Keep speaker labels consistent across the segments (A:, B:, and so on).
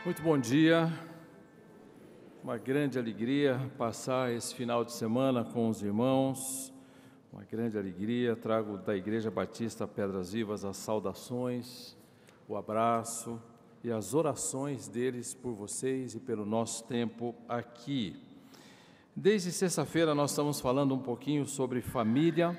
A: Muito bom dia, uma grande alegria passar esse final de semana com os irmãos, uma grande alegria. Trago da Igreja Batista Pedras Vivas as saudações, o abraço e as orações deles por vocês e pelo nosso tempo aqui. Desde sexta-feira nós estamos falando um pouquinho sobre família,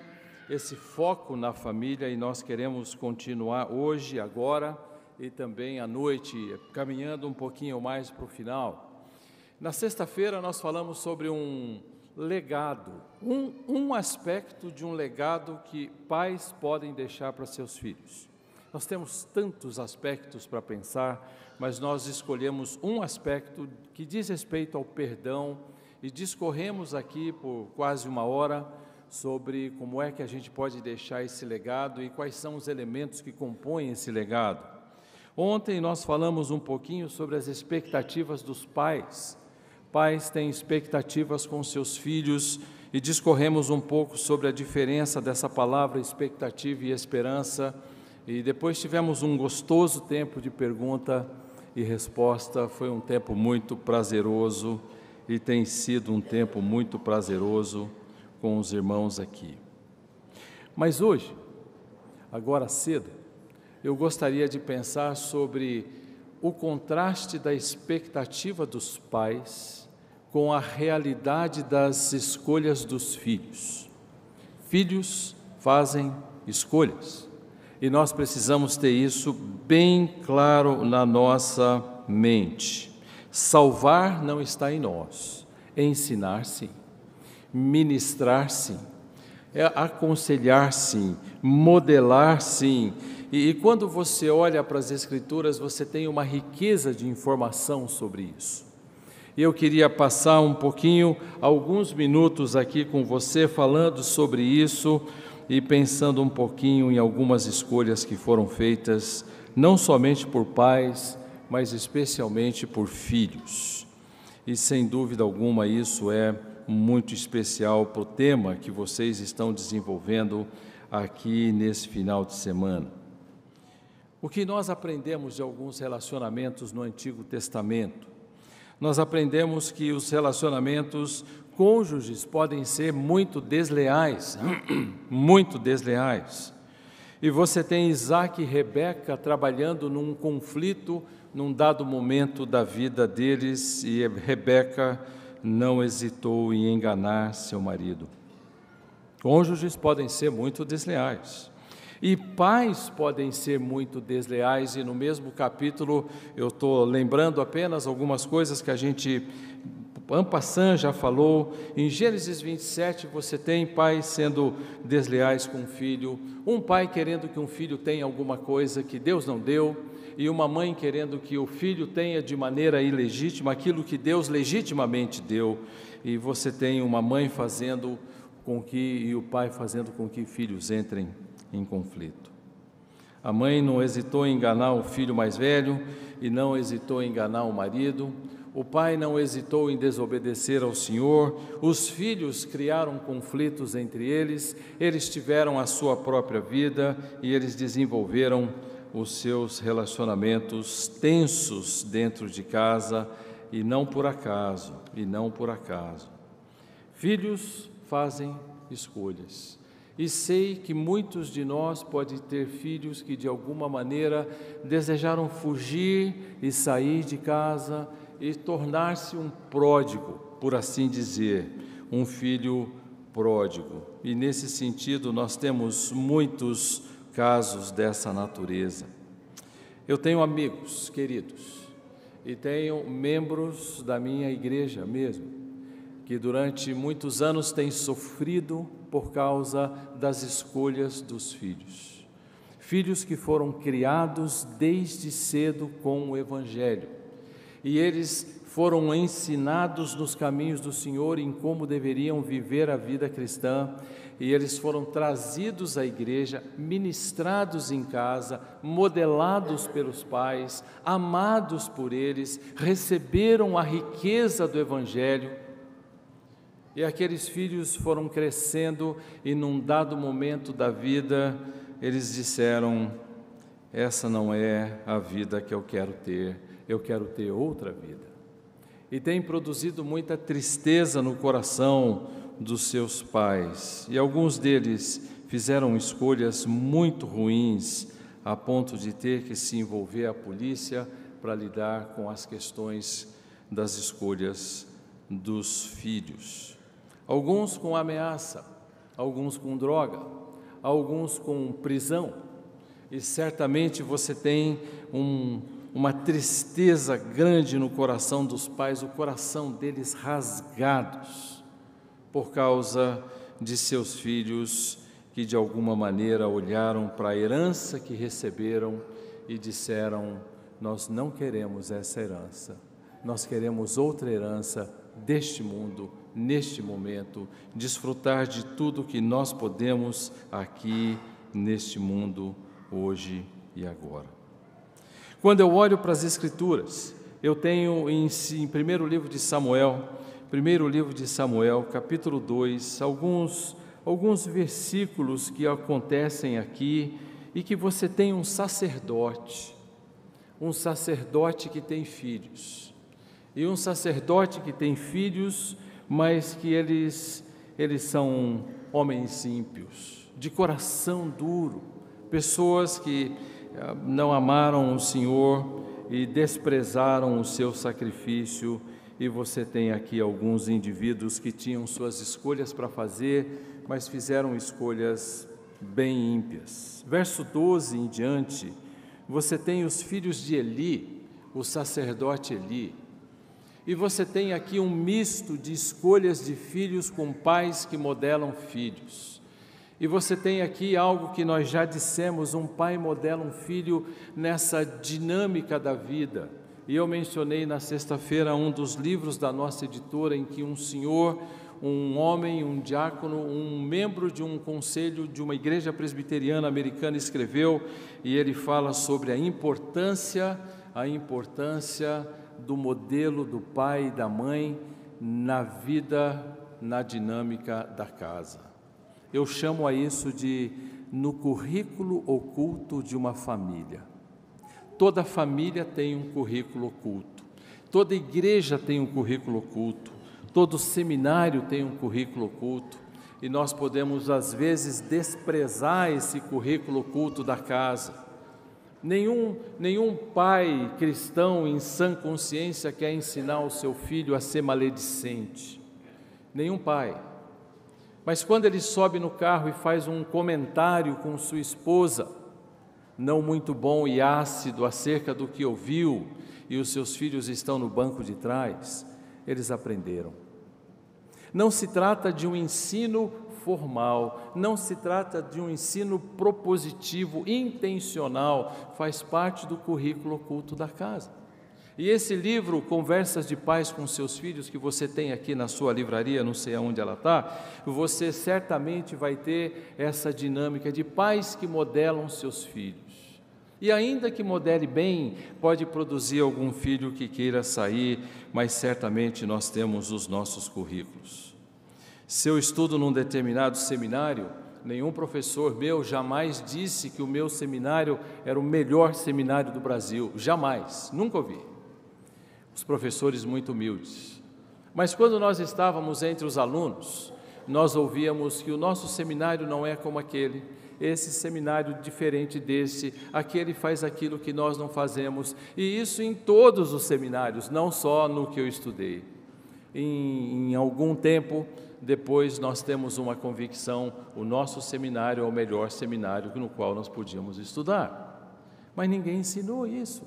A: esse foco na família, e nós queremos continuar hoje, agora, e também à noite, caminhando um pouquinho mais para o final. Na sexta-feira nós falamos sobre um legado, um aspecto de um legado que pais podem deixar para seus filhos. Nós temos tantos aspectos para pensar, mas nós escolhemos um aspecto que diz respeito ao perdão e discorremos aqui por quase uma hora sobre como é que a gente pode deixar esse legado e quais são os elementos que compõem esse legado. Ontem nós falamos um pouquinho sobre as expectativas dos pais. Pais têm expectativas com seus filhos e discorremos um pouco sobre a diferença dessa palavra expectativa e esperança. E depois tivemos um gostoso tempo de pergunta e resposta. Foi um tempo muito prazeroso e tem sido um tempo muito prazeroso com os irmãos aqui. Mas hoje, agora cedo, eu gostaria de pensar sobre o contraste da expectativa dos pais com a realidade das escolhas dos filhos. Filhos fazem escolhas e nós precisamos ter isso bem claro na nossa mente. Salvar não está em nós, ensinar sim, ministrar sim, aconselhar sim, modelar sim. E quando você olha para as Escrituras, você tem uma riqueza de informação sobre isso. E eu queria passar um pouquinho, alguns minutos aqui com você, falando sobre isso e pensando um pouquinho em algumas escolhas que foram feitas, não somente por pais, mas especialmente por filhos. E sem dúvida alguma isso é muito especial para o tema que vocês estão desenvolvendo aqui nesse final de semana. O que nós aprendemos de alguns relacionamentos no Antigo Testamento? Nós aprendemos que os relacionamentos cônjuges podem ser muito desleais, muito desleais. E você tem Isaac e Rebeca trabalhando num conflito num dado momento da vida deles, e Rebeca não hesitou em enganar seu marido. Cônjuges podem ser muito desleais. E pais podem ser muito desleais, e no mesmo capítulo eu estou lembrando apenas algumas coisas que a gente, en passant, já falou. Em Gênesis 27 você tem pais sendo desleais com o filho, um pai querendo que um filho tenha alguma coisa que Deus não deu, e uma mãe querendo que o filho tenha de maneira ilegítima aquilo que Deus legitimamente deu, e você tem uma mãe fazendo com que, e o pai fazendo com que filhos entrem em conflito. A mãe não hesitou em enganar o filho mais velho e não hesitou em enganar o marido. O pai não hesitou em desobedecer ao Senhor. Os filhos criaram conflitos entre eles. Eles tiveram a sua própria vida e eles desenvolveram os seus relacionamentos tensos dentro de casa, e não por acaso, Filhos fazem escolhas. E sei que muitos de nós podem ter filhos que de alguma maneira desejaram fugir e sair de casa e tornar-se um pródigo, por assim dizer, um filho pródigo. E nesse sentido nós temos muitos casos dessa natureza. Eu tenho amigos queridos e tenho membros da minha igreja mesmo, que durante muitos anos têm sofrido por causa das escolhas dos filhos. Filhos que foram criados desde cedo com o Evangelho. E eles foram ensinados nos caminhos do Senhor em como deveriam viver a vida cristã. E eles foram trazidos à igreja, ministrados em casa, modelados pelos pais, amados por eles, receberam a riqueza do Evangelho. E aqueles filhos foram crescendo e num dado momento da vida, eles disseram: essa não é a vida que eu quero ter, eu quero ter outra vida. E tem produzido muita tristeza no coração dos seus pais. E alguns deles fizeram escolhas muito ruins, a ponto de ter que se envolver a polícia para lidar com as questões das escolhas dos filhos. Alguns com ameaça, alguns com droga, alguns com prisão. E certamente você tem uma tristeza grande no coração dos pais, o coração deles rasgados por causa de seus filhos que de alguma maneira olharam para a herança que receberam e disseram: nós não queremos essa herança, nós queremos outra herança deste mundo, neste momento, desfrutar de tudo que nós podemos aqui neste mundo, hoje e agora. Quando eu olho para as Escrituras, eu tenho em primeiro livro de Samuel, capítulo 2, alguns versículos que acontecem aqui e que você tem um sacerdote que tem filhos, e um sacerdote que tem filhos, mas que eles são homens ímpios, de coração duro, pessoas que não amaram o Senhor e desprezaram o seu sacrifício. E você tem aqui alguns indivíduos que tinham suas escolhas para fazer, mas fizeram escolhas bem ímpias. Verso 12 em diante, você tem os filhos de Eli, o sacerdote Eli. E você tem aqui um misto de escolhas de filhos com pais que modelam filhos. E você tem aqui algo que nós já dissemos: um pai modela um filho nessa dinâmica da vida. E eu mencionei na sexta-feira um dos livros da nossa editora em que um senhor, um homem, um diácono, um membro de um conselho de uma igreja presbiteriana americana escreveu, e ele fala sobre a importância do modelo do pai e da mãe na vida, na dinâmica da casa. Eu chamo a isso de no currículo oculto de uma família. Toda família tem um currículo oculto, toda igreja tem um currículo oculto, todo seminário tem um currículo oculto, e nós podemos às vezes desprezar esse currículo oculto da casa. Nenhum pai cristão em sã consciência quer ensinar o seu filho a ser maledicente, nenhum pai. Mas quando ele sobe no carro e faz um comentário com sua esposa, não muito bom e ácido acerca do que ouviu, e os seus filhos estão no banco de trás, eles aprenderam. Não se trata de um ensino formal, não se trata de um ensino propositivo, intencional, faz parte do currículo oculto da casa. E esse livro, Conversas de Pais com Seus Filhos, que você tem aqui na sua livraria, não sei aonde ela está, você certamente vai ter essa dinâmica de pais que modelam seus filhos. E ainda que modele bem, pode produzir algum filho que queira sair, mas certamente nós temos os nossos currículos. Se eu estudo num determinado seminário, nenhum professor meu jamais disse que o meu seminário era o melhor seminário do Brasil, jamais, nunca ouvi. Os professores muito humildes. Mas quando nós estávamos entre os alunos, nós ouvíamos que o nosso seminário não é como aquele, esse seminário diferente desse, aquele faz aquilo que nós não fazemos, e isso em todos os seminários, não só no que eu estudei. Em algum tempo depois nós temos uma convicção: o nosso seminário é o melhor seminário no qual nós podíamos estudar. Mas ninguém ensinou isso.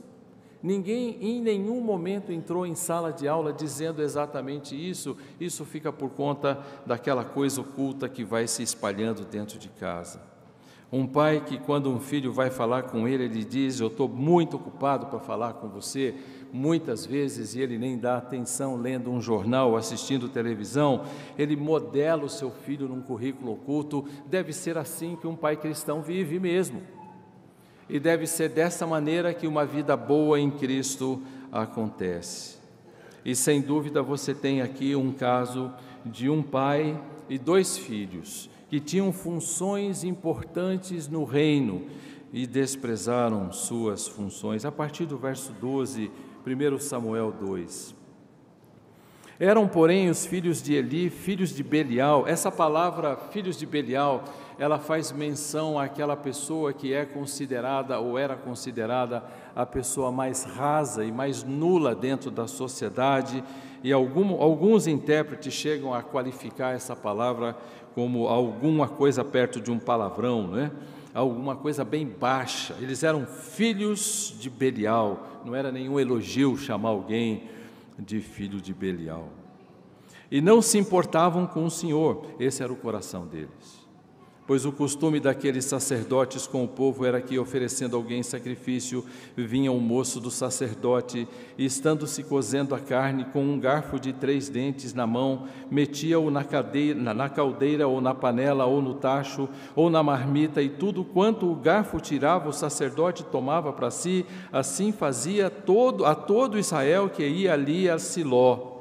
A: Ninguém em nenhum momento entrou em sala de aula dizendo exatamente isso. Isso fica por conta daquela coisa oculta que vai se espalhando dentro de casa. Um pai que, quando um filho vai falar com ele, ele diz: eu estou muito ocupado para falar com você, muitas vezes, e ele nem dá atenção lendo um jornal, assistindo televisão, ele modela o seu filho num currículo oculto. Deve ser assim que um pai cristão vive mesmo. E deve ser dessa maneira que uma vida boa em Cristo acontece. E sem dúvida você tem aqui um caso de um pai e dois filhos que tinham funções importantes no reino, e desprezaram suas funções. A partir do verso 12, 1 Samuel 2. Eram, porém, os filhos de Eli, filhos de Belial. Essa palavra, filhos de Belial, ela faz menção àquela pessoa que é considerada, ou era considerada, a pessoa mais rasa e mais nula dentro da sociedade, e alguns intérpretes chegam a qualificar essa palavra como alguma coisa perto de um palavrão, né? Alguma coisa bem baixa. Eles eram filhos de Belial, não era nenhum elogio chamar alguém de filho de Belial. E não se importavam com o Senhor, esse era o coração deles. Pois o costume daqueles sacerdotes com o povo era que, oferecendo alguém sacrifício, vinha o moço do sacerdote e, estando-se cozendo a carne, com um garfo de 3 dentes na mão, metia-o na caldeira, ou na panela, ou no tacho, ou na marmita, e tudo quanto o garfo tirava, o sacerdote tomava para si. Assim fazia a todo Israel que ia ali a Siló.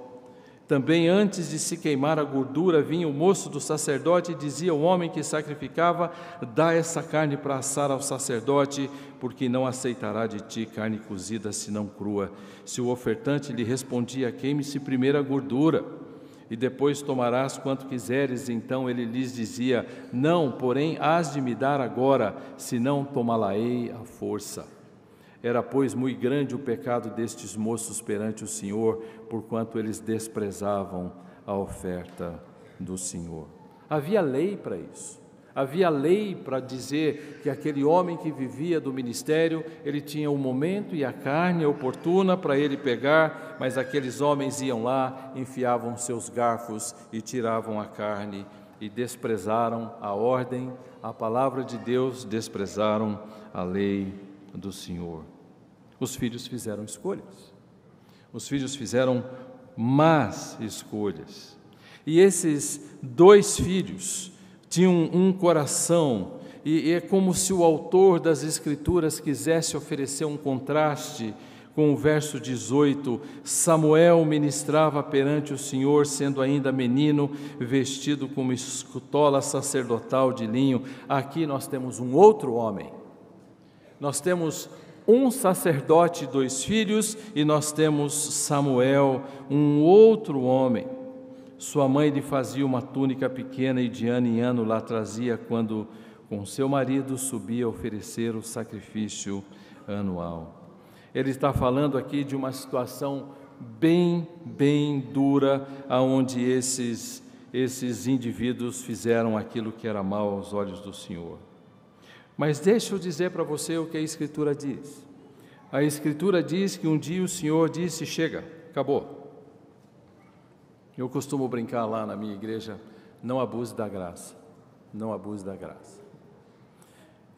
A: Também antes de se queimar a gordura, vinha o moço do sacerdote e dizia ao homem que sacrificava: dá essa carne para assar ao sacerdote, porque não aceitará de ti carne cozida, senão crua. Se o ofertante lhe respondia: queime-se primeiro a gordura, e depois tomarás quanto quiseres, então ele lhes dizia: não, porém hás de me dar agora, senão tomá-la-ei à força. Era, pois, muito grande o pecado destes moços perante o Senhor, porquanto eles desprezavam a oferta do Senhor. Havia lei para isso. Havia lei para dizer que aquele homem que vivia do ministério, ele tinha o momento e a carne oportuna para ele pegar, mas aqueles homens iam lá, enfiavam seus garfos e tiravam a carne e desprezaram a ordem, a palavra de Deus, desprezaram a lei do Senhor. Os filhos fizeram escolhas, os filhos fizeram más escolhas, e esses 2 filhos tinham um coração, e é como se o autor das Escrituras quisesse oferecer um contraste com o verso 18, Samuel ministrava perante o Senhor, sendo ainda menino, vestido com uma escutola sacerdotal de linho. Aqui nós temos um outro homem, nós temos um sacerdote e 2 filhos, e nós temos Samuel, um outro homem. Sua mãe lhe fazia uma túnica pequena e de ano em ano lá trazia quando com seu marido subia a oferecer o sacrifício anual. Ele está falando aqui de uma situação bem dura, aonde esses indivíduos fizeram aquilo que era mal aos olhos do Senhor. Mas deixa eu dizer para você o que a Escritura diz. A Escritura diz que um dia o Senhor disse: chega, acabou. Eu costumo brincar lá na minha igreja: não abuse da graça, não abuse da graça.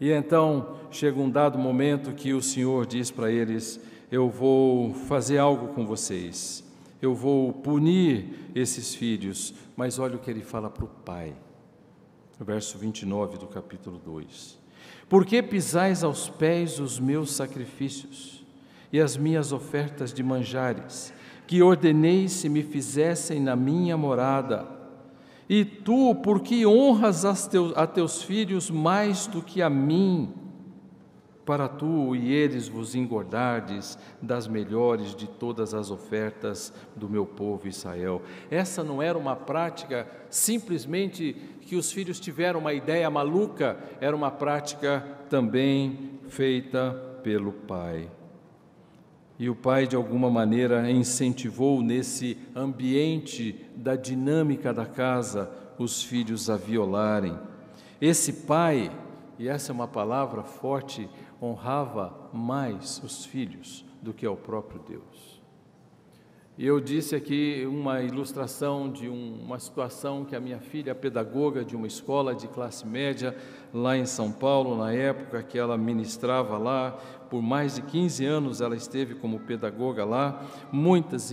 A: E então chega um dado momento que o Senhor diz para eles: eu vou fazer algo com vocês, eu vou punir esses filhos. Mas olha o que ele fala para o pai, no verso 29 do capítulo 2. Por que pisais aos pés os meus sacrifícios e as minhas ofertas de manjares, que ordenei se me fizessem na minha morada? E tu, por que honras a teus filhos mais do que a mim, para tu e eles vos engordardes das melhores de todas as ofertas do meu povo Israel? Essa não era uma prática simplesmente que os filhos tiveram uma ideia maluca, era uma prática também feita pelo pai. E o pai, de alguma maneira, incentivou nesse ambiente da dinâmica da casa os filhos a violarem. Esse pai, e essa é uma palavra forte, honrava mais os filhos do que ao próprio Deus. E eu disse aqui uma ilustração de uma situação que a minha filha, pedagoga de uma escola de classe média, lá em São Paulo, na época que ela ministrava lá, por mais de 15 anos ela esteve como pedagoga lá, muitas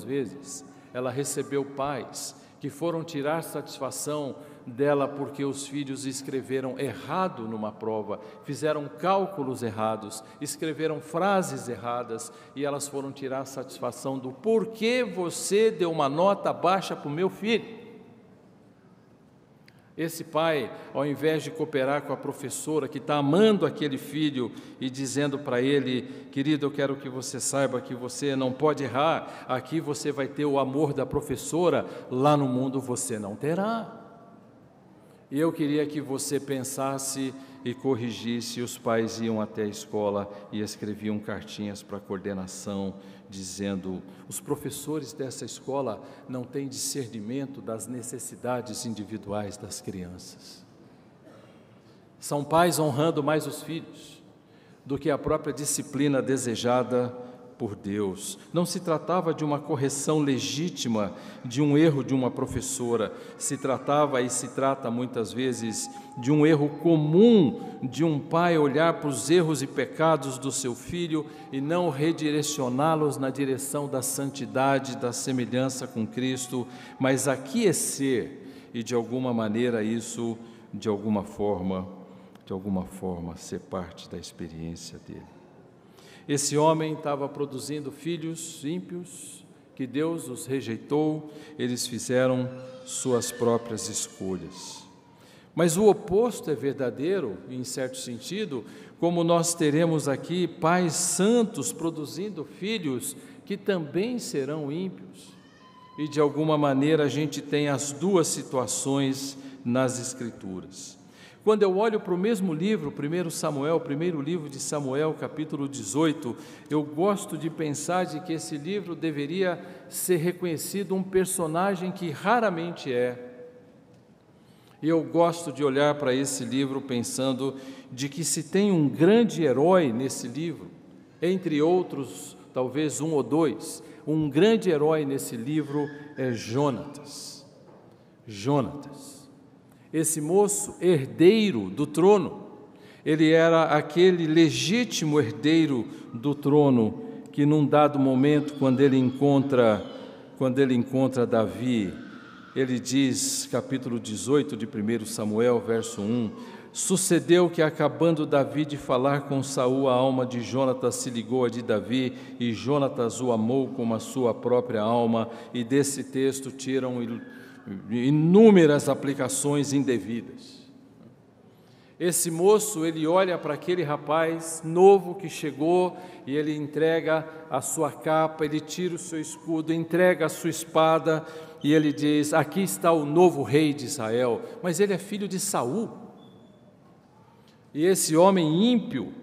A: vezes ela recebeu pais que foram tirar satisfação dela porque os filhos escreveram errado numa prova, fizeram cálculos errados, escreveram frases erradas, e elas foram tirar satisfação do porquê você deu uma nota baixa para o meu filho. Esse pai, ao invés de cooperar com a professora que está amando aquele filho e dizendo para ele: querido, eu quero que você saiba que você não pode errar, aqui você vai ter o amor da professora, lá no mundo você não terá. E eu queria que você pensasse e corrigisse. Os pais iam até a escola e escreviam cartinhas para a coordenação, dizendo: os professores dessa escola não têm discernimento das necessidades individuais das crianças. São pais honrando mais os filhos do que a própria disciplina desejada por Deus. Não se tratava de uma correção legítima de um erro de uma professora, se tratava e se trata muitas vezes de um erro comum de um pai olhar para os erros e pecados do seu filho e não redirecioná-los na direção da santidade, da semelhança com Cristo, mas aquecer e de alguma maneira isso, de alguma forma, ser parte da experiência dele. Esse homem estava produzindo filhos ímpios, que Deus os rejeitou, eles fizeram suas próprias escolhas. Mas o oposto é verdadeiro, em certo sentido, como nós teremos aqui pais santos produzindo filhos que também serão ímpios. E de alguma maneira a gente tem as duas situações nas Escrituras. Quando eu olho para o mesmo livro, 1 Samuel, primeiro livro de Samuel, capítulo 18, eu gosto de pensar de que esse livro deveria ser reconhecido um personagem que raramente é. E eu gosto de olhar para esse livro pensando de que se tem um grande herói nesse livro, entre outros, talvez um ou dois, um grande herói nesse livro é Jonatas. Esse moço, herdeiro do trono, ele era aquele legítimo herdeiro do trono que num dado momento, quando ele encontra Davi, ele diz, capítulo 18 de 1 Samuel, verso 1, sucedeu que acabando Davi de falar com Saul, a alma de Jonatas se ligou a de Davi, e Jonatas o amou como a sua própria alma, e desse texto tiram inúmeras aplicações indevidas. Esse moço, ele olha para aquele rapaz novo que chegou e ele entrega a sua capa, ele tira o seu escudo, entrega a sua espada e ele diz: aqui está o novo rei de Israel, mas ele é filho de Saul. E esse homem ímpio,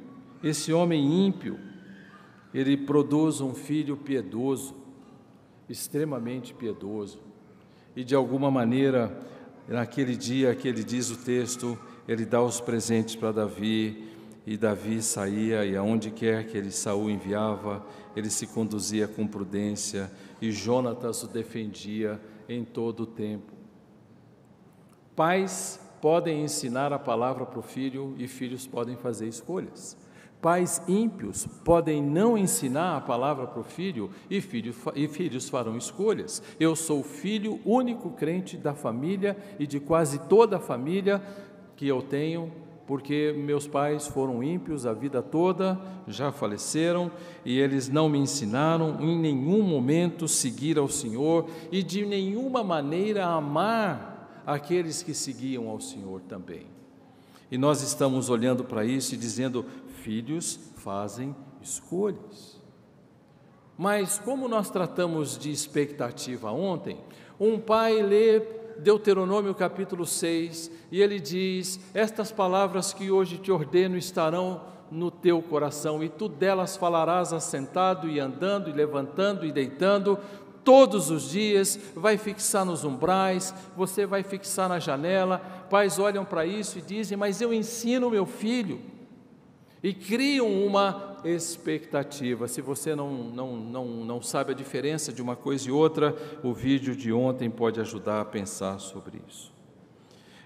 A: ele produz um filho piedoso, extremamente piedoso. E de alguma maneira, naquele dia que ele diz o texto, ele dá os presentes para Davi, e Davi saía, e aonde quer que Saul enviava, ele se conduzia com prudência, e Jonatas o defendia em todo o tempo. Pais podem ensinar a palavra para o filho, e filhos podem fazer escolhas. Pais ímpios podem não ensinar a palavra para o filho e filhos farão escolhas. Eu sou filho único crente da família e de quase toda a família que eu tenho, porque meus pais foram ímpios a vida toda, já faleceram, e eles não me ensinaram em nenhum momento seguir ao Senhor e de nenhuma maneira amar aqueles que seguiam ao Senhor também. E nós estamos olhando para isso e dizendo: filhos fazem escolhas. Mas como nós tratamos de expectativa ontem, um pai lê Deuteronômio capítulo 6 e ele diz: estas palavras que hoje te ordeno estarão no teu coração, e tu delas falarás assentado e andando e levantando e deitando, todos os dias, vai fixar nos umbrais, você vai fixar na janela. Pais olham para isso e dizem: mas eu ensino meu filho, e criam uma expectativa. Se você não sabe a diferença de uma coisa e outra, o vídeo de ontem pode ajudar a pensar sobre isso.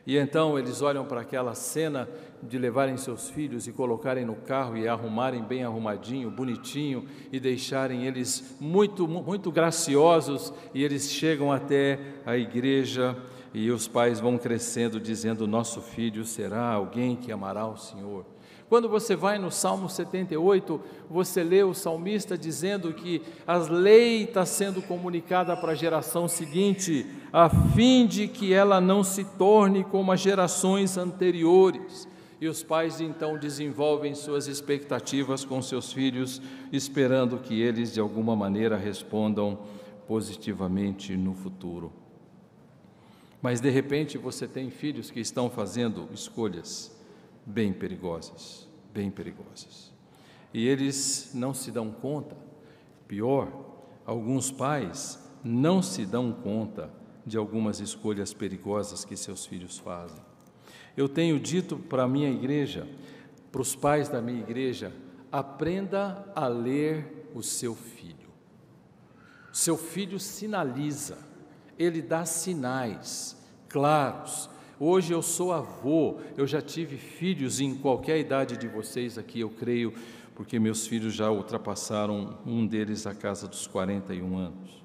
A: E então eles olham para aquela cena de levarem seus filhos e colocarem no carro e arrumarem bem arrumadinho, bonitinho, e deixarem eles muito graciosos, e eles chegam até a igreja, e os pais vão crescendo dizendo: nosso filho será alguém que amará o Senhor. Quando você vai no Salmo 78, você lê o salmista dizendo que a lei está sendo comunicada para a geração seguinte, a fim de que ela não se torne como as gerações anteriores. E os pais então desenvolvem suas expectativas com seus filhos, esperando que eles de alguma maneira respondam positivamente no futuro. Mas de repente você tem filhos que estão fazendo escolhas bem perigosas, bem perigosas. E eles não se dão conta, pior, alguns pais não se dão conta de algumas escolhas perigosas que seus filhos fazem. Eu tenho dito para a minha igreja, para os pais da minha igreja, aprenda a ler o seu filho. Seu filho sinaliza, ele dá sinais claros. Hoje eu sou avô, eu já tive filhos em qualquer idade de vocês aqui, eu creio, porque meus filhos já ultrapassaram, um deles a casa dos 41 anos.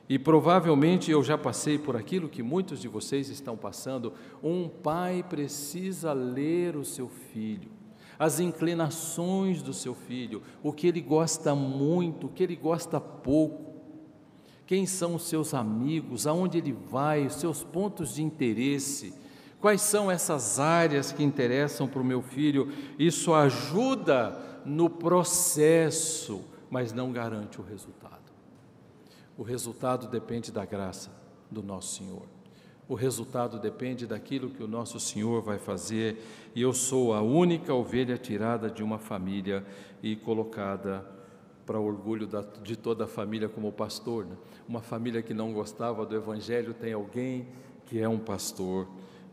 A: E provavelmente eu já passei por aquilo que muitos de vocês estão passando. Um pai precisa ler o seu filho, as inclinações do seu filho, o que ele gosta muito, o que ele gosta pouco. Quem são os seus amigos, aonde ele vai, os seus pontos de interesse, quais são essas áreas que interessam para o meu filho. Isso ajuda no processo, mas não garante o resultado. O resultado depende da graça do nosso Senhor. O resultado depende daquilo que o nosso Senhor vai fazer, e eu sou a única ovelha tirada de uma família e colocada para orgulho de toda a família como pastor, né? Uma família que não gostava do Evangelho tem alguém que é um pastor,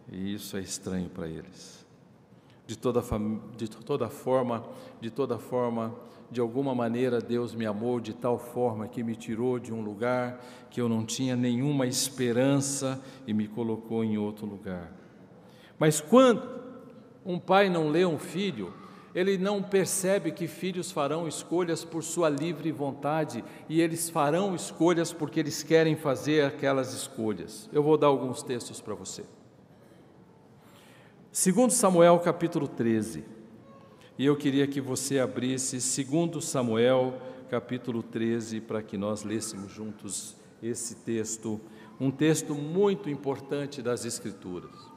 A: e isso é estranho para eles. De toda forma, de alguma maneira Deus me amou de tal forma que me tirou de um lugar que eu não tinha nenhuma esperança e me colocou em outro lugar. Mas quando um pai não lê um filho, ele não percebe que filhos farão escolhas por sua livre vontade, e eles farão escolhas porque eles querem fazer aquelas escolhas. Eu vou dar alguns textos para você. 2 Samuel capítulo 13, e eu queria que você abrisse 2 Samuel capítulo 13 para que nós lêssemos juntos esse texto, um texto muito importante das Escrituras.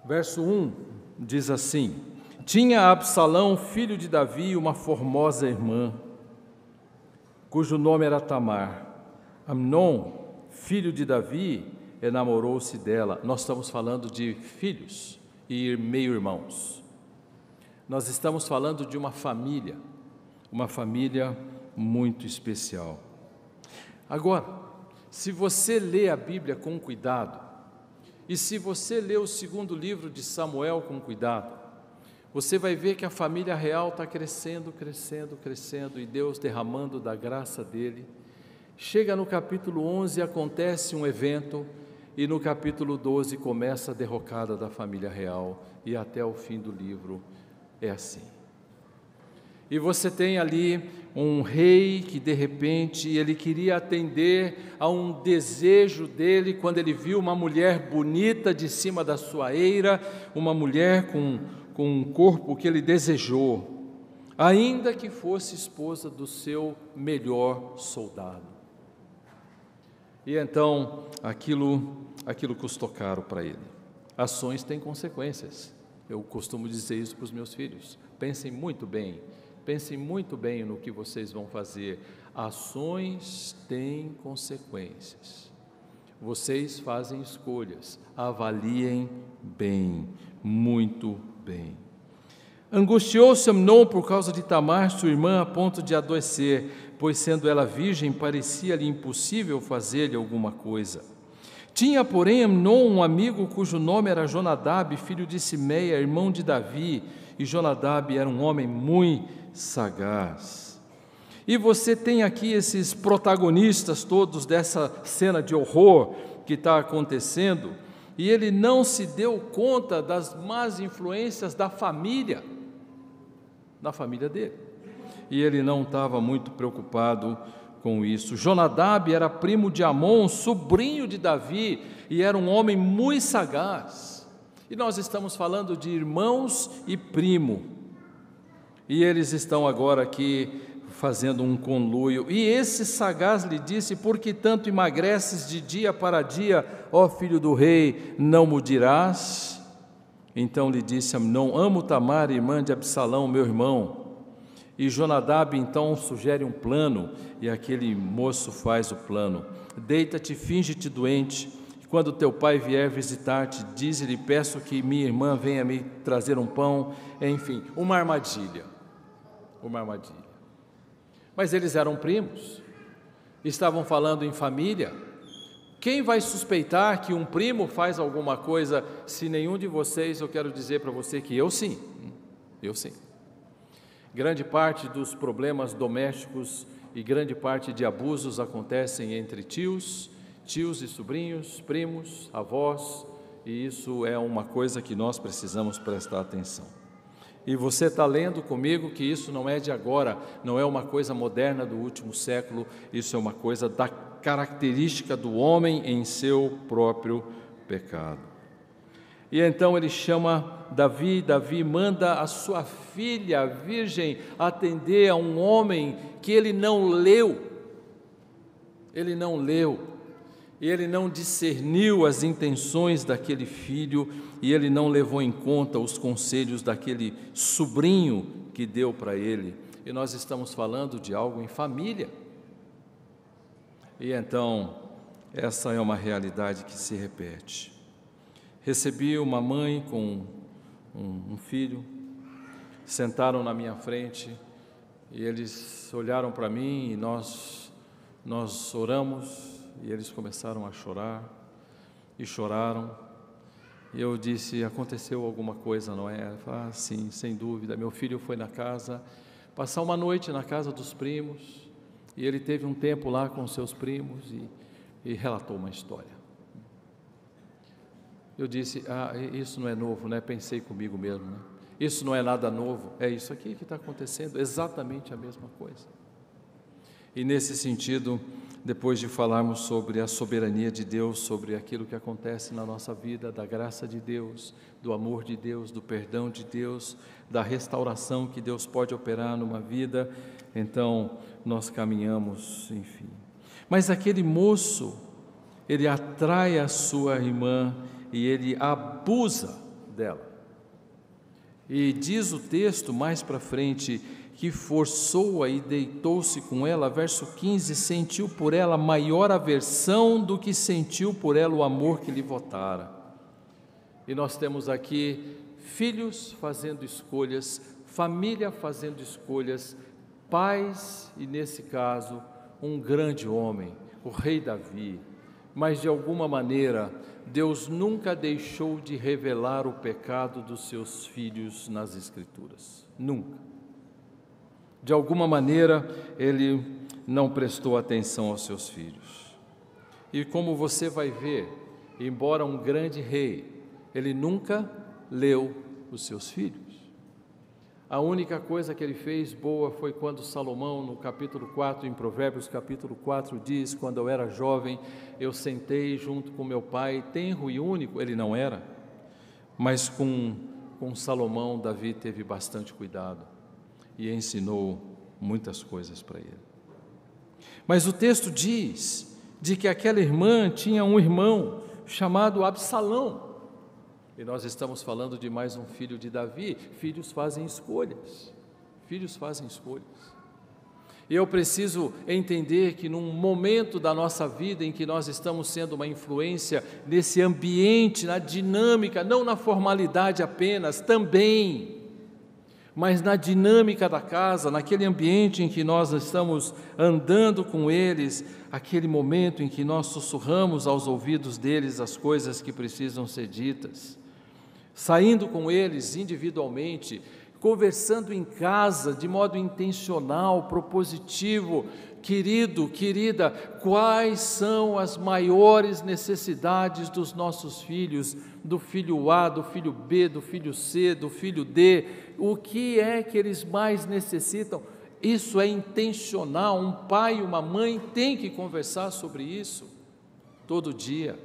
A: Verso 1 diz assim: Tinha Absalão, filho de Davi, uma formosa irmã, cujo nome era Tamar. Amnon, filho de Davi, enamorou-se dela. Nós estamos falando de filhos e meio-irmãos. Nós estamos falando de uma família muito especial. Agora, se você lê a Bíblia com cuidado, e se você ler o segundo livro de Samuel com cuidado, você vai ver que a família real está crescendo, e Deus derramando da graça dele. Chega no capítulo 11, acontece um evento, e no capítulo 12 começa a derrocada da família real, e até o fim do livro é assim. E você tem ali um rei que de repente ele queria atender a um desejo dele quando ele viu uma mulher bonita de cima da sua eira, uma mulher com um corpo que ele desejou, ainda que fosse esposa do seu melhor soldado. E então aquilo custou caro para ele. Ações têm consequências. Eu costumo dizer isso para os meus filhos. Pensem muito bem no que vocês vão fazer. Ações têm consequências. Vocês fazem escolhas, avaliem bem, muito bem. Angustiou-se Amnon por causa de Tamar, sua irmã, a ponto de adoecer, pois sendo ela virgem, parecia-lhe impossível fazer-lhe alguma coisa. Tinha, porém, Amnon um amigo cujo nome era Jonadab, filho de Simeia, irmão de Davi, e Jonadab era um homem muito sagaz. E você tem aqui esses protagonistas todos dessa cena de horror que está acontecendo, e ele não se deu conta das más influências da família dele, e ele não estava muito preocupado com isso. Jonadab era primo de Amon, sobrinho de Davi, e era um homem muito sagaz. E nós estamos falando de irmãos e primo. E eles estão agora aqui fazendo um conluio. E esse sagaz lhe disse: por que tanto emagreces de dia para dia, ó filho do rei, não me dirás? Então lhe disse Amnon: amo Tamar, irmã de Absalão, meu irmão. E Jonadab então sugere um plano, e aquele moço faz o plano: deita-te, finge-te doente, e quando teu pai vier visitar-te, dize-lhe: peço que minha irmã venha me trazer um pão. Enfim, uma armadilha. Mas eles eram primos, estavam falando em família. Quem vai suspeitar que um primo faz alguma coisa, se nenhum de vocês? Eu quero dizer para você que eu sim. Grande parte dos problemas domésticos e grande parte de abusos acontecem entre tios e sobrinhos, primos, avós, e isso é uma coisa que nós precisamos prestar atenção. E você está lendo comigo que isso não é de agora, não é uma coisa moderna do último século, isso é uma coisa da característica do homem em seu próprio pecado. E então ele chama Davi manda a sua filha, a virgem, atender a um homem que ele não leu, e ele não discerniu as intenções daquele filho, e ele não levou em conta os conselhos daquele sobrinho que deu para ele. E nós estamos falando de algo em família. E então, essa é uma realidade que se repete. Recebi uma mãe com um filho, sentaram na minha frente e eles olharam para mim e nós oramos e eles começaram a chorar e choraram. E eu disse: aconteceu alguma coisa, não é? Ela falou: ah, sim, sem dúvida. Meu filho foi na casa, passar uma noite na casa dos primos e ele teve um tempo lá com seus primos e relatou uma história. Eu disse: ah, isso não é novo, né? Pensei comigo mesmo, né? Isso não é nada novo, é isso aqui que está acontecendo, exatamente a mesma coisa. E nesse sentido, depois de falarmos sobre a soberania de Deus, sobre aquilo que acontece na nossa vida, da graça de Deus, do amor de Deus, do perdão de Deus, da restauração que Deus pode operar numa vida, então nós caminhamos, enfim. Mas aquele moço, ele atrai a sua irmã e ele abusa dela. E diz o texto mais para frente que forçou-a e deitou-se com ela, verso 15, sentiu por ela maior aversão do que sentiu por ela o amor que lhe votara. E nós temos aqui filhos fazendo escolhas, família fazendo escolhas, pais, e nesse caso, um grande homem, o rei Davi. Mas de alguma maneira, Deus nunca deixou de revelar o pecado dos seus filhos nas Escrituras, nunca. De alguma maneira, ele não prestou atenção aos seus filhos. E como você vai ver, embora um grande rei, ele nunca leu os seus filhos. A única coisa que ele fez boa foi quando Salomão, no capítulo 4, em Provérbios capítulo 4, diz: quando eu era jovem, eu sentei junto com meu pai, tenro e único, ele não era, mas com Salomão, Davi teve bastante cuidado e ensinou muitas coisas para ele. Mas o texto diz de que aquela irmã tinha um irmão chamado Absalão. E nós estamos falando de mais um filho de Davi. Filhos fazem escolhas. E eu preciso entender que num momento da nossa vida em que nós estamos sendo uma influência nesse ambiente, na dinâmica, não na formalidade apenas, também, mas na dinâmica da casa, naquele ambiente em que nós estamos andando com eles, aquele momento em que nós sussurramos aos ouvidos deles as coisas que precisam ser ditas, saindo com eles individualmente, conversando em casa de modo intencional, propositivo. Querido, querida, quais são as maiores necessidades dos nossos filhos, do filho A, do filho B, do filho C, do filho D? O que é que eles mais necessitam? Isso é intencional. Um pai e uma mãe têm que conversar sobre isso todo dia.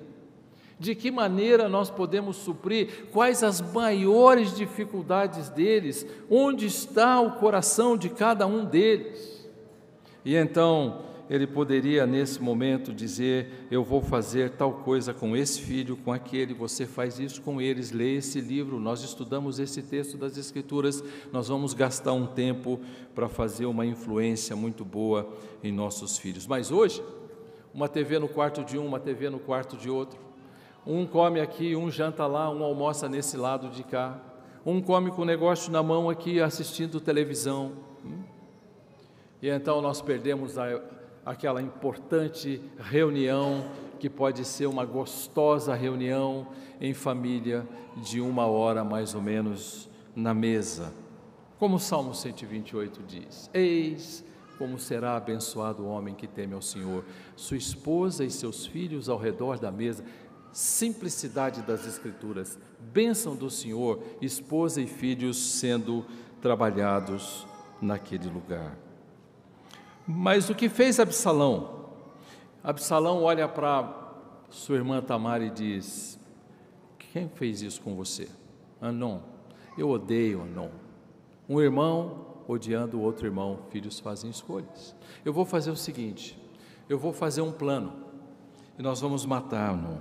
A: De que maneira nós podemos suprir? Quais as maiores dificuldades deles? Onde está o coração de cada um deles? E então ele poderia nesse momento dizer: eu vou fazer tal coisa com esse filho, com aquele, você faz isso com eles, lê esse livro, nós estudamos esse texto das Escrituras, nós vamos gastar um tempo para fazer uma influência muito boa em nossos filhos. Mas hoje, uma TV no quarto de um, uma TV no quarto de outro, um come aqui, um janta lá, um almoça nesse lado de cá, um come com o negócio na mão aqui assistindo televisão, e então nós perdemos aquela importante reunião, que pode ser uma gostosa reunião em família, de 1 hora mais ou menos na mesa. Como o Salmo 128 diz: eis como será abençoado o homem que teme ao Senhor, sua esposa e seus filhos ao redor da mesa. Simplicidade das Escrituras, bênção do Senhor, esposa e filhos sendo trabalhados naquele lugar. Mas o que fez Absalão? Absalão olha para sua irmã Tamar e diz: quem fez isso com você? Amnon. Eu odeio Amnon. Um irmão odiando o outro irmão, filhos fazem escolhas. Eu vou fazer o seguinte, eu vou fazer um plano, e nós vamos matar Amnon.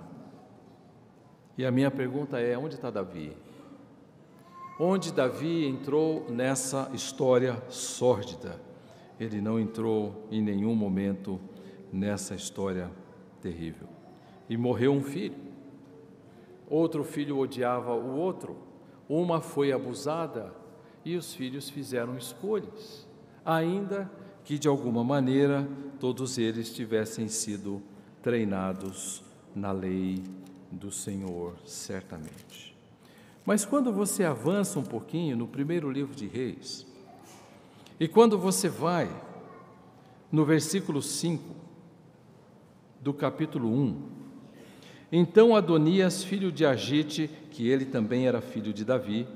A: E a minha pergunta é: onde está Davi? Onde Davi entrou nessa história sórdida? Ele não entrou em nenhum momento nessa história terrível. E morreu um filho, outro filho odiava o outro, uma foi abusada e os filhos fizeram escolhas, ainda que de alguma maneira todos eles tivessem sido treinados na lei do Senhor, certamente. Mas quando você avança um pouquinho no primeiro livro de Reis, e quando você vai no versículo 5 do capítulo 1, então Adonias, filho de Agite, que ele também era filho de Davi,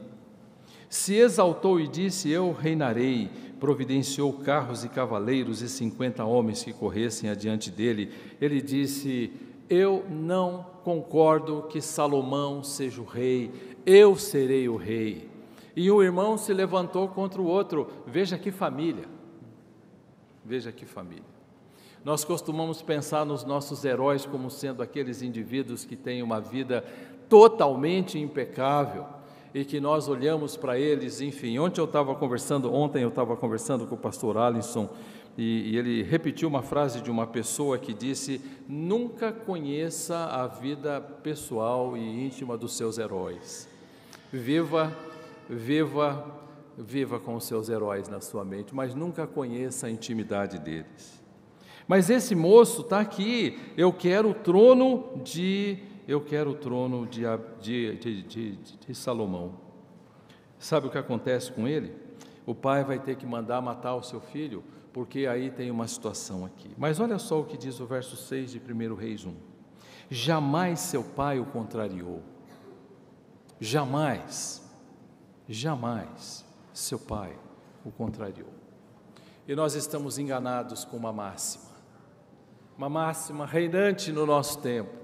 A: se exaltou e disse: eu reinarei. Providenciou carros e cavaleiros e 50 homens que corressem adiante dele. Ele disse: eu não concordo que Salomão seja o rei, eu serei o rei. E um irmão se levantou contra o outro. Veja que família, veja que família. Nós costumamos pensar nos nossos heróis como sendo aqueles indivíduos que têm uma vida totalmente impecável e que nós olhamos para eles, enfim. Ontem eu estava conversando com o pastor Alisson e ele repetiu uma frase de uma pessoa que disse: nunca conheça a vida pessoal e íntima dos seus heróis. Viva com os seus heróis na sua mente, mas nunca conheça a intimidade deles. Mas esse moço está aqui: eu quero o trono de Salomão. Sabe o que acontece com ele? O pai vai ter que mandar matar o seu filho, porque aí tem uma situação aqui. Mas olha só o que diz o verso 6 de 1 Reis 1. Jamais seu pai o contrariou. Jamais seu pai o contrariou. E nós estamos enganados com uma máxima reinante no nosso tempo.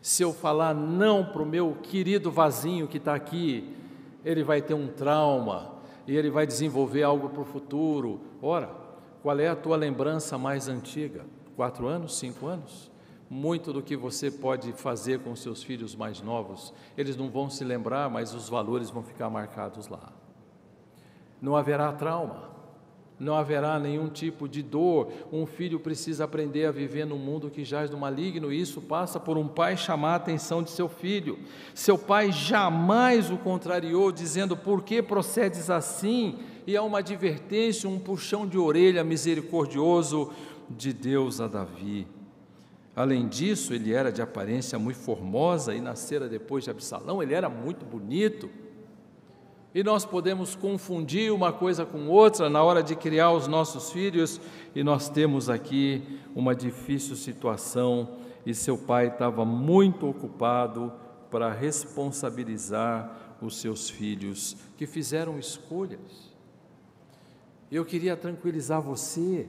A: Se eu falar não para o meu querido Vazinho que está aqui, ele vai ter um trauma e ele vai desenvolver algo para o futuro. Ora, qual é a tua lembrança mais antiga? 4 anos, 5 anos? Muito do que você pode fazer com seus filhos mais novos, eles não vão se lembrar, mas os valores vão ficar marcados lá. Não haverá trauma, não haverá nenhum tipo de dor. Um filho precisa aprender a viver num mundo que jaz no maligno, e isso passa por um pai chamar a atenção de seu filho. Seu pai jamais o contrariou, dizendo: por que procedes assim? E há uma advertência, um puxão de orelha misericordioso de Deus a Davi. Além disso, ele era de aparência muito formosa e nascera depois de Absalão, ele era muito bonito. E nós podemos confundir uma coisa com outra na hora de criar os nossos filhos, e nós temos aqui uma difícil situação, e seu pai estava muito ocupado para responsabilizar os seus filhos, que fizeram escolhas. Eu queria tranquilizar você,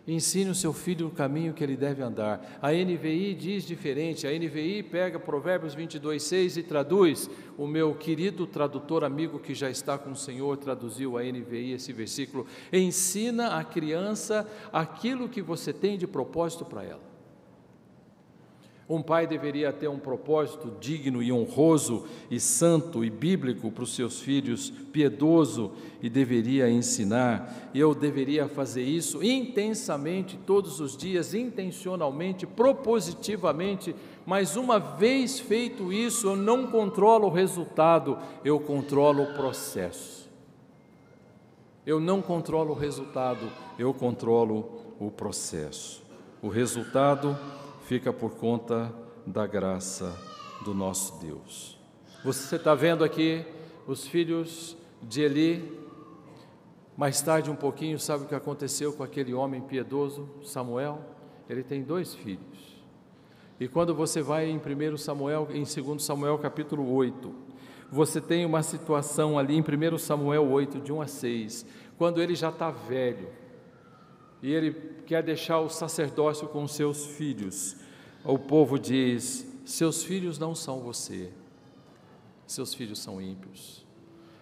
A: Ensine o seu filho o caminho que ele deve andar. A NVI diz diferente. A NVI pega Provérbios 22:6 e traduz. O meu querido tradutor amigo que já está com o Senhor traduziu a NVI esse versículo. Ensina a criança aquilo que você tem de propósito para ela. Um pai deveria ter um propósito digno e honroso e santo e bíblico para os seus filhos, piedoso, e deveria ensinar. Eu deveria fazer isso intensamente, todos os dias, intencionalmente, propositivamente, mas uma vez feito isso, eu não controlo o resultado, eu controlo o processo. Eu não controlo o resultado, eu controlo o processo. O resultado fica por conta da graça do nosso Deus. Você está vendo aqui os filhos de Eli. Mais tarde um pouquinho, sabe o que aconteceu com aquele homem piedoso, Samuel? Ele tem 2 filhos. E quando você vai em 1 Samuel, em 2 Samuel capítulo 8, você tem uma situação ali em 1 Samuel 8, de 1 a 6, quando ele já está velho, e ele quer deixar o sacerdócio com seus filhos. O povo diz: seus filhos não são você, seus filhos são ímpios.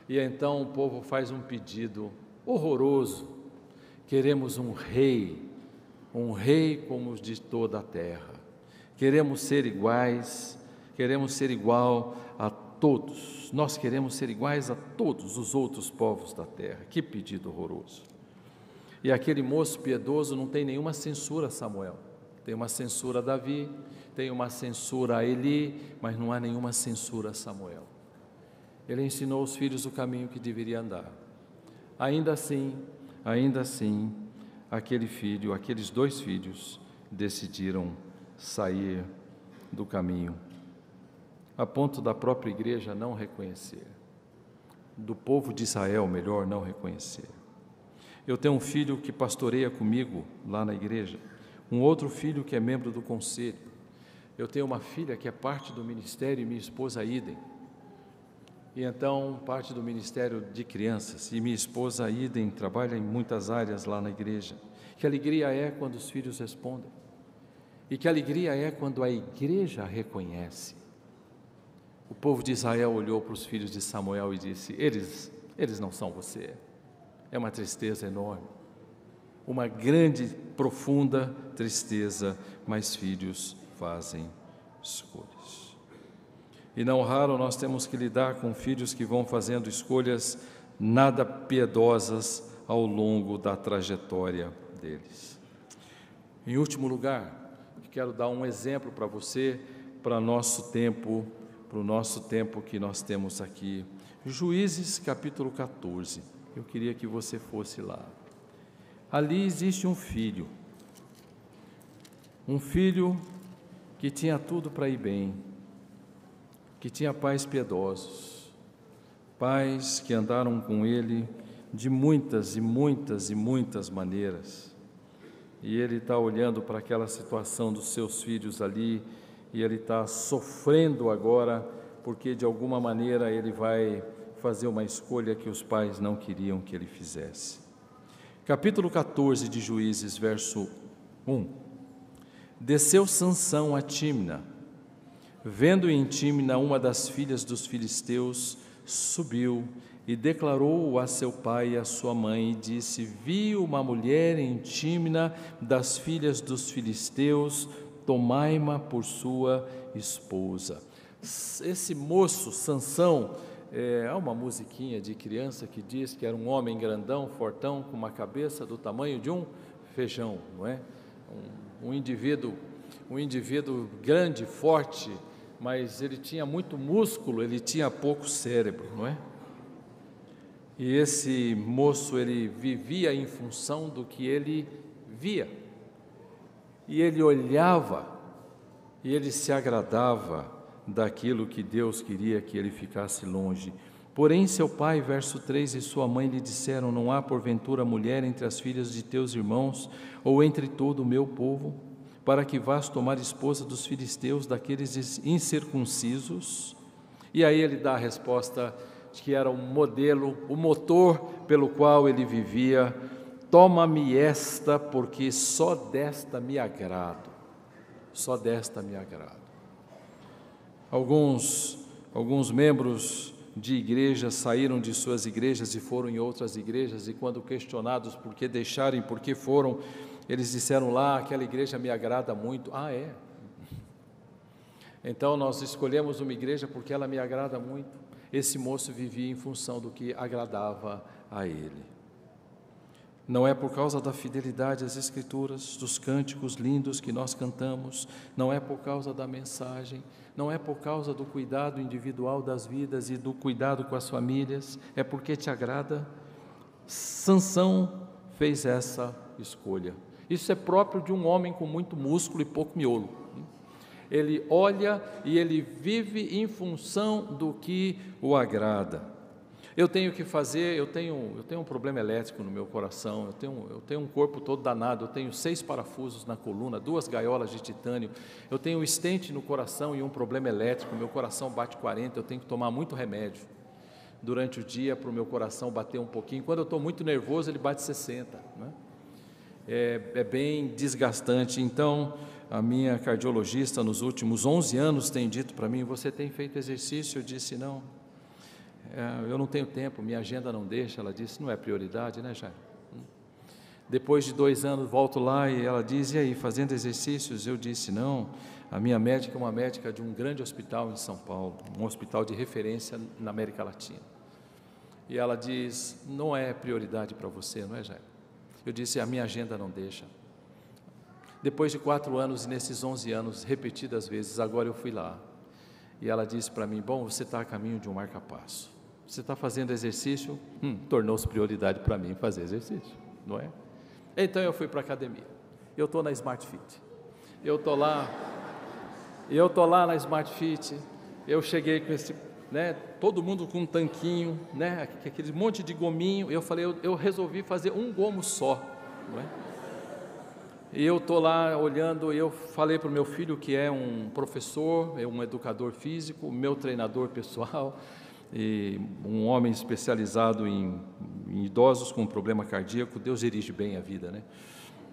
A: E então o povo faz um pedido horroroso: queremos um rei como os de toda a terra, queremos ser iguais, queremos ser igual a todos, nós queremos ser iguais a todos os outros povos da terra. Que pedido horroroso! E aquele moço piedoso não tem nenhuma censura a Samuel, tem uma censura a Davi, tem uma censura a Eli, mas não há nenhuma censura a Samuel. Ele ensinou os filhos o caminho que deveria andar. Ainda assim, aqueles 2 filhos decidiram sair do caminho, a ponto da própria igreja não reconhecer, do povo de Israel, melhor, não reconhecer. Eu tenho um filho que pastoreia comigo lá na igreja, um outro filho que é membro do conselho. Eu tenho uma filha que é parte do ministério, e minha esposa Idem. E então, parte do ministério de crianças. E minha esposa Idem trabalha em muitas áreas lá na igreja. Que alegria é quando os filhos respondem. E que alegria é quando a igreja reconhece. O povo de Israel olhou para os filhos de Samuel e disse: eles não são você. É uma tristeza enorme, uma grande, profunda tristeza, mas filhos fazem escolhas. E não raro nós temos que lidar com filhos que vão fazendo escolhas nada piedosas ao longo da trajetória deles. Em último lugar, quero dar um exemplo para você, para o nosso tempo que nós temos aqui. Juízes capítulo 14. Eu queria que você fosse lá. Ali existe um filho que tinha tudo para ir bem, que tinha pais piedosos, pais que andaram com ele de muitas maneiras. E ele está olhando para aquela situação dos seus filhos ali, e ele está sofrendo agora, porque de alguma maneira ele vai fazer uma escolha que os pais não queriam que ele fizesse. Capítulo 14 de Juízes, verso 1. Desceu Sansão a Tímna. Vendo em Tímna uma das filhas dos filisteus, subiu e declarou a seu pai e a sua mãe, e disse: vi uma mulher em Tímna das filhas dos filisteus, tomai-ma por sua esposa. Esse moço, Sansão, há uma musiquinha de criança que diz que era um homem grandão, fortão, com uma cabeça do tamanho de um feijão, não é? Um indivíduo grande, forte, mas ele tinha muito músculo, ele tinha pouco cérebro, não é? E esse moço, ele vivia em função do que ele via, e ele olhava, e ele se agradava daquilo que Deus queria que ele ficasse longe. Porém seu pai, verso 3, e sua mãe lhe disseram: não há porventura mulher entre as filhas de teus irmãos, ou entre todo o meu povo, para que vás tomar esposa dos filisteus, daqueles incircuncisos? E aí ele dá a resposta de que era um modelo, o motor pelo qual ele vivia, toma-me esta, porque só desta me agrado. Só desta me agrado. Alguns membros de igrejas saíram de suas igrejas e foram em outras igrejas, e quando questionados por que deixaram e por que foram, eles disseram lá, aquela igreja me agrada muito. Ah, é? Então nós escolhemos uma igreja porque ela me agrada muito. Esse moço vivia em função do que agradava a ele. Não é por causa da fidelidade às Escrituras, dos cânticos lindos que nós cantamos, não é por causa da mensagem, não é por causa do cuidado individual das vidas e do cuidado com as famílias, é porque te agrada. Sansão fez essa escolha. Isso é próprio de um homem com muito músculo e pouco miolo. Ele olha e ele vive em função do que o agrada. Eu tenho que fazer, eu tenho um problema elétrico no meu coração, eu tenho um corpo todo danado, eu tenho 6 parafusos na coluna, 2 gaiolas de titânio, eu tenho um estente no coração e um problema elétrico, meu coração bate 40, eu tenho que tomar muito remédio durante o dia para o meu coração bater um pouquinho. Quando eu estou muito nervoso, ele bate 60, né? É bem desgastante. Então, a minha cardiologista nos últimos 11 anos tem dito para mim, você tem feito exercício? Eu disse, não. Eu não tenho tempo, minha agenda não deixa. Ela disse, não é prioridade, né, Jair? Depois de 2 anos, volto lá e ela diz, e aí, fazendo exercícios? Eu disse, não, a minha médica é uma médica de um grande hospital em São Paulo, um hospital de referência na América Latina. E ela diz, não é prioridade para você, não é, Jair? Eu disse, a minha agenda não deixa. Depois de 4 anos, e nesses 11 anos, repetidas vezes, agora eu fui lá. E ela disse para mim, bom, você está a caminho de um marca-passo. Você está fazendo exercício? Tornou-se prioridade para mim fazer exercício, não é? Então eu fui para a academia. Eu estou na Smart Fit. Eu estou lá na Smart Fit. Eu cheguei com esse, né, todo mundo com um tanquinho, né, aquele monte de gominho. Eu falei, eu resolvi fazer um gomo só, não é? E eu estou lá olhando, eu falei para o meu filho, que é um professor, é um educador físico, meu treinador pessoal, e um homem especializado em idosos com problema cardíaco. Deus dirige bem a vida, né?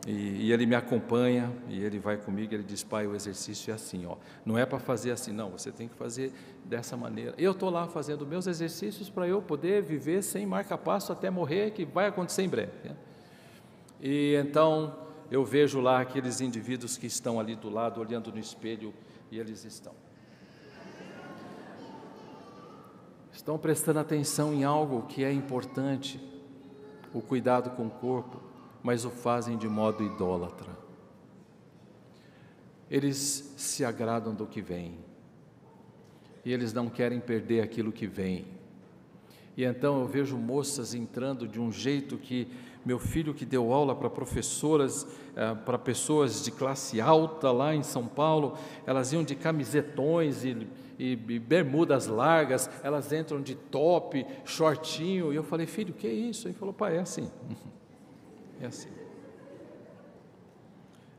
A: E ele me acompanha, e ele vai comigo, ele diz, pai, o exercício é assim, ó, não é para fazer assim, não, você tem que fazer dessa maneira. Eu estou lá fazendo meus exercícios para eu poder viver sem marca-passo até morrer, que vai acontecer em breve, né? E então eu vejo lá aqueles indivíduos que estão ali do lado, olhando no espelho, e eles estão prestando atenção em algo que é importante, o cuidado com o corpo, mas o fazem de modo idólatra. Eles se agradam do que vem, e eles não querem perder aquilo que vem. E então eu vejo moças entrando de um jeito que meu filho, que deu aula para professoras, para pessoas de classe alta lá em São Paulo, elas iam de camisetões e bermudas largas, elas entram de top, shortinho, e eu falei, filho, o que é isso? Ele falou, pai, é assim, é assim.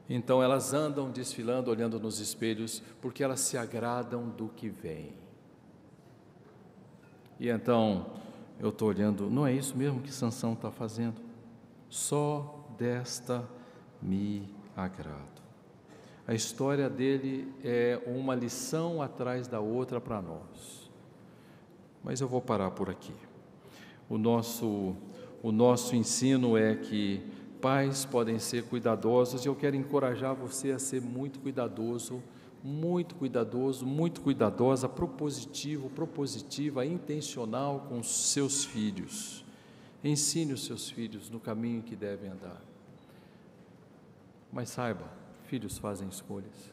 A: Então elas andam desfilando, olhando nos espelhos, porque elas se agradam do que vem. E então eu estou olhando, não é isso mesmo que Sansão está fazendo? Só desta me agrado. A história dele é uma lição atrás da outra para nós. Mas eu vou parar por aqui. O nosso ensino é que pais podem ser cuidadosos, e eu quero encorajar você a ser muito cuidadoso, muito cuidadoso, muito cuidadosa, propositiva, intencional com os seus filhos. Ensine os seus filhos no caminho que devem andar. Mas saiba, filhos fazem escolhas.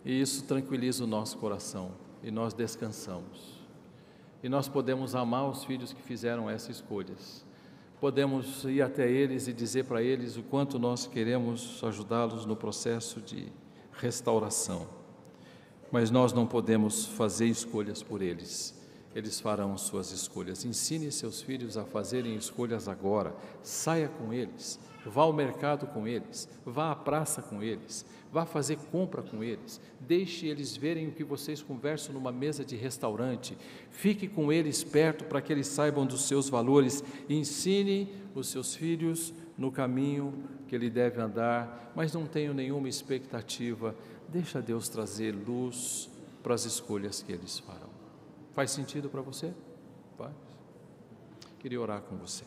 A: E isso tranquiliza o nosso coração, e nós descansamos. E nós podemos amar os filhos que fizeram essas escolhas. Podemos ir até eles e dizer para eles o quanto nós queremos ajudá-los no processo de restauração. Mas nós não podemos fazer escolhas por eles. eles farão suas escolhas. Ensine seus filhos a fazerem escolhas agora. Saia com eles, vá ao mercado com eles, vá à praça com eles, vá fazer compra com eles. Deixe eles verem o que vocês conversam numa mesa de restaurante. Fique com eles perto para que eles saibam dos seus valores. Ensine os seus filhos no caminho que ele deve andar, mas não tenho nenhuma expectativa. Deixa Deus trazer luz para as escolhas que eles farão. Faz sentido para você? Faz? Queria orar com você.